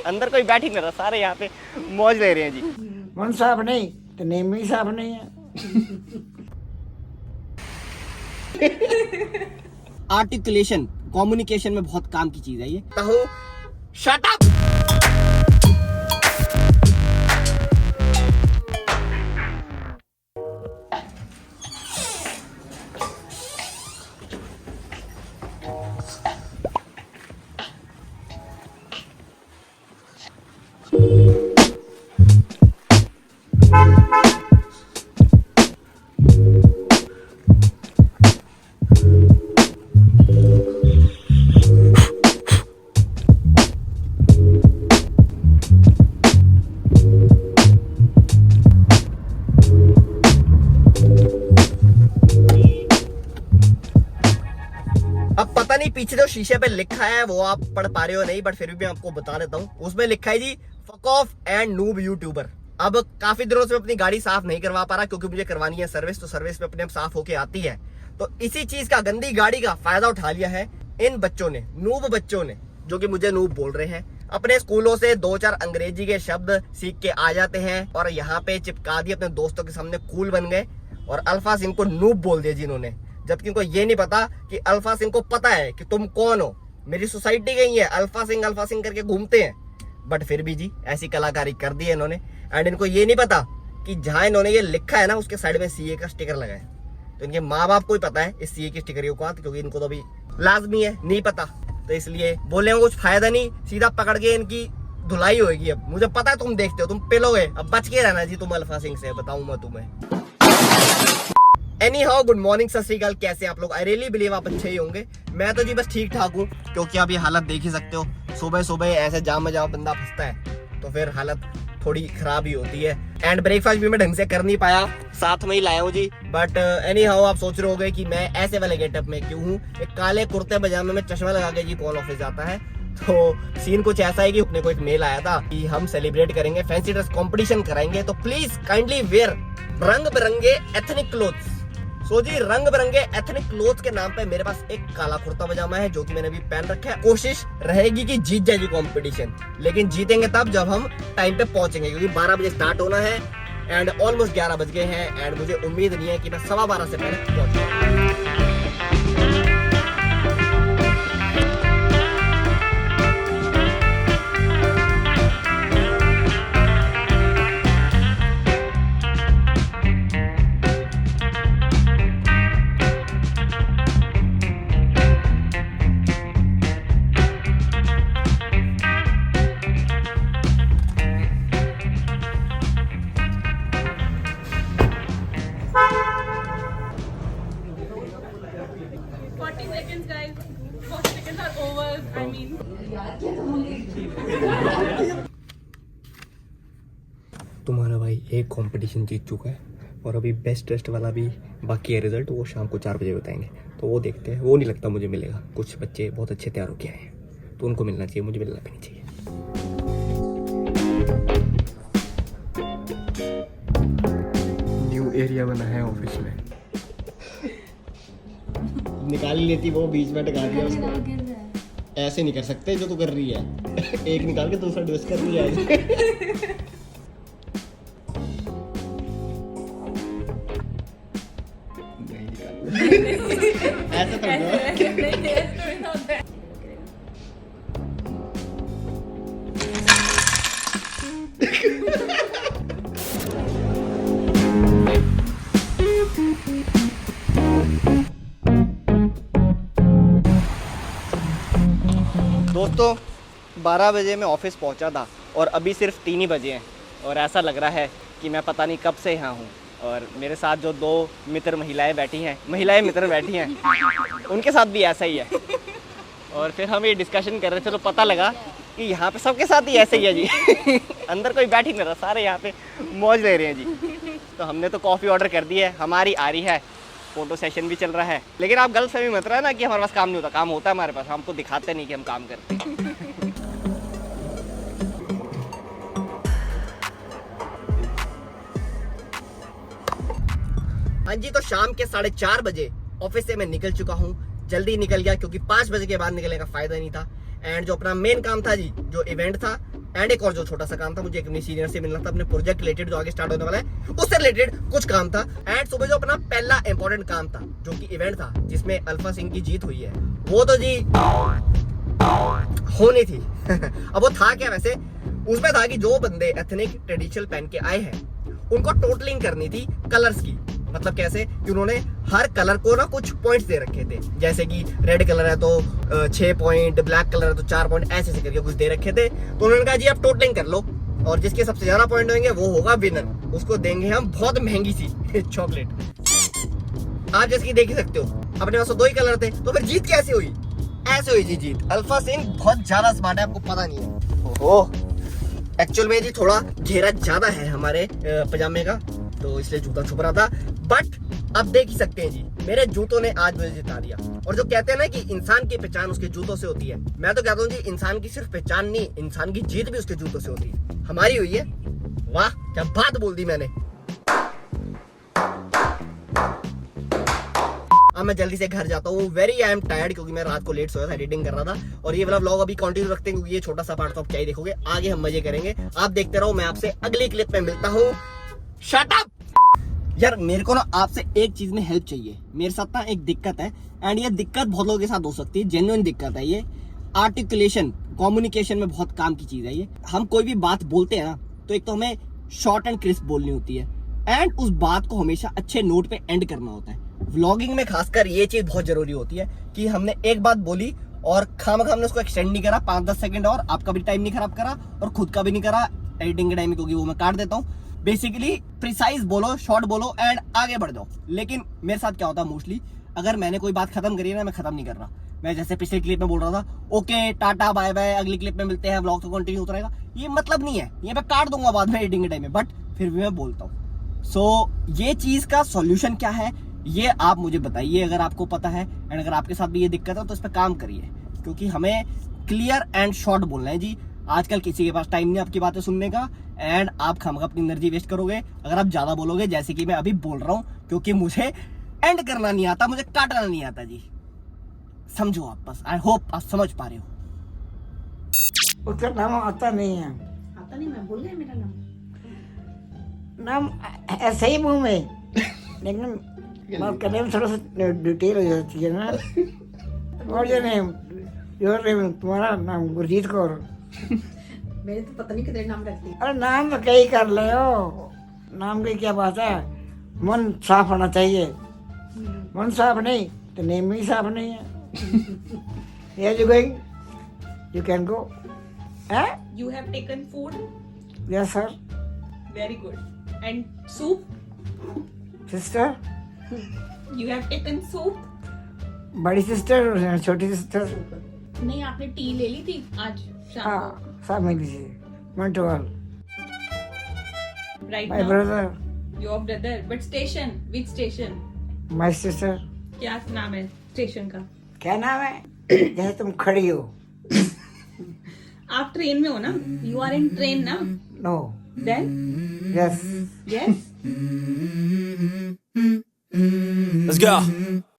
अंदर कोई बैठ ही नहीं रहा, सारे यहाँ पे मौज ले रहे हैं जी। मन साफ नहीं तो नेमी साफ नहीं है। आर्टिकुलेशन कम्युनिकेशन में बहुत काम की चीज है ये। कहूँ शट अप। अब पता नहीं पीछे जो शीशे पे लिखा है वो आप पढ़ पा रहे हो नहीं, बट फिर भी मैं आपको बता देता हूँ। उसमें लिखा है जी fuck off and noob YouTuber. अब काफी दिनों से मैं अपनी गाड़ी साफ नहीं करवा पा रहा क्योंकि मुझे करवानी है सर्विस, तो सर्विस में अपने आप साफ होके आती है। तो इसी चीज का, गंदी गाड़ी का फायदा उठा लिया है इन बच्चों ने, नूब बच्चों ने, जो कि मुझे नूब बोल रहे हैं। अपने स्कूलों से 2-4 अंग्रेजी के शब्द सीख के आ जाते हैं और यहाँ पे चिपका दिए, अपने दोस्तों के सामने कूल बन गए और अल्फा सिंह को नूब बोल दिया जिन्होंने, जबकि उनको ये नहीं पता कि अल्फा सिंह को पता है कि तुम कौन हो। मेरी सोसाइटी गई है, अल्फा सिंह करके घूमते हैं, बट फिर भी जी ऐसी कलाकारी कर दी है इन्होंने। एंड इनको ये नहीं पता कि जहां इन्होंने ये लिखा है ना उसके साइड में सीए का स्टिकर लगा है। तो इनके माँ बाप को ही पता है इस सीए की स्टिकर को, क्योंकि इनको तो अभी लाजमी है, नहीं पता, तो इसलिए बोलने में कुछ फायदा नहीं, सीधा पकड़ के इनकी धुलाई होगी। अब मुझे पता है तुम देखते हो, तुम पिलोगे, अब बच के रहना जी तुम अल्फा सिंह से, बताऊं मैं तुम्हें। एनी हाउ, गुड मॉर्निंग, सत श्री अकाल, कैसे आप लोग? आई रियली बिलीव आप अच्छे ही होंगे। मैं तो जी बस ठीक ठाक हूँ, क्योंकि आप ये हालत देख ही सकते हो, सुबह सुबह ऐसे जाम में जाम बंदा फंसता है तो फिर हालत थोड़ी खराब ही होती है। एंड ब्रेकफास्ट भी मैं ढंग से कर नहीं पाया, साथ में ही लाया हूँ जी। बट एनी हाउ, आप सोच रहे होगे कि मैं ऐसे वाले गेटअप में क्यों हूँ, एक काले कुर्ते पजामे में चश्मा लगा के जी कौन ऑफिस जाता है। तो सीन कुछ ऐसा है कि अपने को एक मेल आया था कि हम सेलिब्रेट करेंगे, फैंसी ड्रेस कंपटीशन कराएंगे, तो प्लीज काइंडली वेयर रंग बिरंगे एथनिक क्लोथ्स। सो जी रंग बिरंगे एथनिक क्लोथ्स के नाम पे मेरे पास एक काला कुर्ता पजामा है जो कि मैंने अभी पहन रखा है। कोशिश रहेगी कि जीत जाएगी कंपटीशन, लेकिन जीतेंगे तब जब हम टाइम पे पहुंचेंगे, क्योंकि 12 बजे स्टार्ट होना है एंड ऑलमोस्ट 11 बज गए हैं। एंड मुझे उम्मीद नहीं है कि मैं 12:15 से पहले पहुंचूंगा। तुम्हारा भाई एक कंपटीशन जीत चुका है और अभी बेस्ट टेस्ट वाला भी बाकी है रिजल्ट, वो शाम को 4 बजे बताएंगे, तो वो देखते हैं। वो नहीं लगता मुझे मिलेगा, कुछ बच्चे बहुत अच्छे तैयार होके आए हैं तो उनको मिलना चाहिए, मुझे मिलना भी नहीं चाहिए। न्यू एरिया बना है ऑफिस में, निकाल ही लेती वो, बीच में टका दिया उसको। ऐसे नहीं कर सकते जो तू कर रही है। एक निकाल के दूसरा ड्रेस कर रही है। ऐसा तो दोस्तों 12 बजे मैं ऑफिस पहुंचा था और अभी सिर्फ 3 ही बजे हैं और ऐसा लग रहा है कि मैं पता नहीं कब से यहाँ हूँ। और मेरे साथ जो 2 मित्र महिलाएं बैठी हैं, उनके साथ भी ऐसा ही है। और फिर हम ये डिस्कशन कर रहे थे तो पता लगा कि यहाँ पे सबके साथ ही ऐसे ही है जी। अंदर कोई बैठ ही नहीं रहा, सारे यहाँ पे मौज ले रहे हैं जी। तो हमने तो कॉफ़ी ऑर्डर कर दी है, हमारी आ रही है, फोटो सेशन भी चल रहा है। लेकिन आप गलत फहमी मत रहा ना कि हमारे पास काम नहीं होता, काम होता है हमारे पास, हमको दिखाते नहीं कि हम काम करते हैं। हाँ जी, तो शाम के 4:30 बजे ऑफिस से मैं निकल चुका हूँ। जल्दी निकल गया क्योंकि 5 बजे के बाद निकलने का फायदा नहीं था। एंड जो अपना मेन काम था जी, जो इवेंट था, एंड एक और जो छोटा सा काम था, मुझे एक अपनी सीनियर से मिलना था अपने प्रोजेक्ट रिलेटेड जो आगे स्टार्ट होने वाला है उससे रिलेटेड कुछ काम था। एंड सुबह जो अपना पहला इंपॉर्टेंट काम था जो कि इवेंट था जिसमें अल्फा सिंह की जीत हुई है, वो तो जी होनी थी। अब वो था क्या वैसे, उसमें था कि जो बंदे एथनिक ट्रेडिशनल पहन के आए हैं उनको टोटलिंग करनी थी कलर्स की। मतलब कैसे कि उन्होंने हर कलर को ना कुछ पॉइंट्स दे रखे थे, जैसे कि रेड कलर है तो 6 पॉइंट, ब्लैक कलर है तो 4 पॉइंट, ऐसे ऐसे करके कुछ दे रखे थे। तो उन्होंने कहा जी आप टोटलिंग कर लो और जिसके सबसे ज्यादा पॉइंट होंगे वो होगा विनर, उसको देंगे हम बहुत महंगी सी चॉकलेट। आप जैसे कि देख ही सकते हो अपने पास तो 2 ही कलर थे, तो फिर जीत कैसे हुई? ऐसे हुई जी जीत। अल्फा सिंह बहुत ज्यादा स्मार्ट है, आपको पता नहीं है। ओह एक्चुअल में जी थोड़ा घेरा ज्यादा है हमारे पजामे का, तो इसलिए जूता छुप रहा था। बट अब देख ही सकते हैं जी मेरे जूतों ने आज मुझे जिता दिया। और जो कहते हैं ना कि इंसान की पहचान उसके जूतों से होती है, मैं तो कहता हूँ जी इंसान की सिर्फ पहचान नहीं, इंसान की जीत भी उसके जूतों से होती है। हमारी हुई है। वाह क्या बात बोल दी मैंने। अब मैं जल्दी से घर जाता हूँ, वेरी आई एम टायर्ड, क्योंकि मैं रात को लेट सोया था, एडिटिंग कर रहा था। और ये वाला व्लॉग अभी कंटिन्यू रखते हैं क्योंकि ये छोटा सा पार्ट तो आप क्या ही देखोगे, आगे हम मजे करेंगे, आप देखते रहो। मैं आपसे अगली क्लिप में मिलता हूँ। शट अप यार, मेरे को ना आपसे एक चीज में हेल्प चाहिए। मेरे साथ ना एक दिक्कत है, एंड ये दिक्कत बहुत लोगों के साथ हो सकती है, जेन्युइन दिक्कत है ये। आर्टिकुलेशन, कम्युनिकेशन में बहुत काम की चीज है ये। हम कोई भी बात बोलते हैं ना, तो एक तो हमें शॉर्ट एंड क्रिस्प बोलनी होती है, एंड उस बात को हमेशा अच्छे नोट पे एंड करना होता है। व्लॉगिंग में खासकर ये चीज बहुत जरूरी होती है कि हमने एक बात बोली और खामखा हमने उसको एक्सटेंड नहीं करा 5-10 सेकंड, और आपका भी टाइम नहीं खराब करा और खुद का भी नहीं करा एडिटिंग के टाइम, क्योंकि वो मैं काट देता हूँ। बेसिकली प्रिसाइज बोलो, शॉर्ट बोलो एंड आगे बढ़ जाओ। लेकिन मेरे साथ क्या होता है मोस्टली, अगर मैंने कोई बात खत्म करी है ना, मैं खत्म नहीं कर रहा। मैं जैसे पिछले क्लिप में बोल रहा था, ओके टाटा बाय बाय, अगली क्लिप में मिलते हैं, व्लॉग तो कंटिन्यू होता रहेगा, ये मतलब नहीं है। ये मैं काट दूंगा बाद में एडिटिंग के टाइम में, बट फिर भी मैं बोलता हूँ। सो ये चीज का सॉल्यूशन क्या है ये आप मुझे बताइए अगर आपको पता है, एंड अगर आपके साथ भी ये दिक्कत है तो इस पर काम करिए, क्योंकि हमें क्लियर एंड शॉर्ट बोलना है जी। आजकल किसी के पास टाइम नहीं आपकी बातें सुनने का, एंड आप खामखा अपनी एनर्जी वेस्ट करोगे अगर आप ज्यादा बोलोगे, जैसे कि मैं अभी बोल रहा हूँ, क्योंकि मुझे एंड करना नहीं आता, मुझे काटना नहीं आता जी। समझो आप बस, आई होप आप समझ पा रहे हो। उसका नाम आता नहीं है। आता नहीं, मैं भूल गई मेरा नाम ऐसे ही मुंह में, लेकिन बात करने में थोड़ा सा डिटेल हो जाती है ना। और ये नेम, योर नेम, तुम्हारा नाम गुरजीत कौर। मेरे तो पता नहीं कितने नाम रखती। अरे नाम तो कई कर ले हो, नाम की क्या बात है, मन साफ होना चाहिए। मन साफ नहीं तो नेम भी साफ नहीं है। Where are you going? You can go. Eh? You have taken food. Yes, sir. Very good. And soup. Sister? You have taken soup. बड़ी सिस्टर और छोटी सिस्टर? नहीं, आपने टी ले ली थी आज शाम हाँ, सब मिली थी। Montreal. को. Right My now. brother, Your brother. But station. Which station? my sister. क्या नाम है स्टेशन का? क्या नाम है? जैसे तुम खड़ी हो। आप ट्रेन में हो ना? You are in train ना? No. Then Yes. yes. Let's go.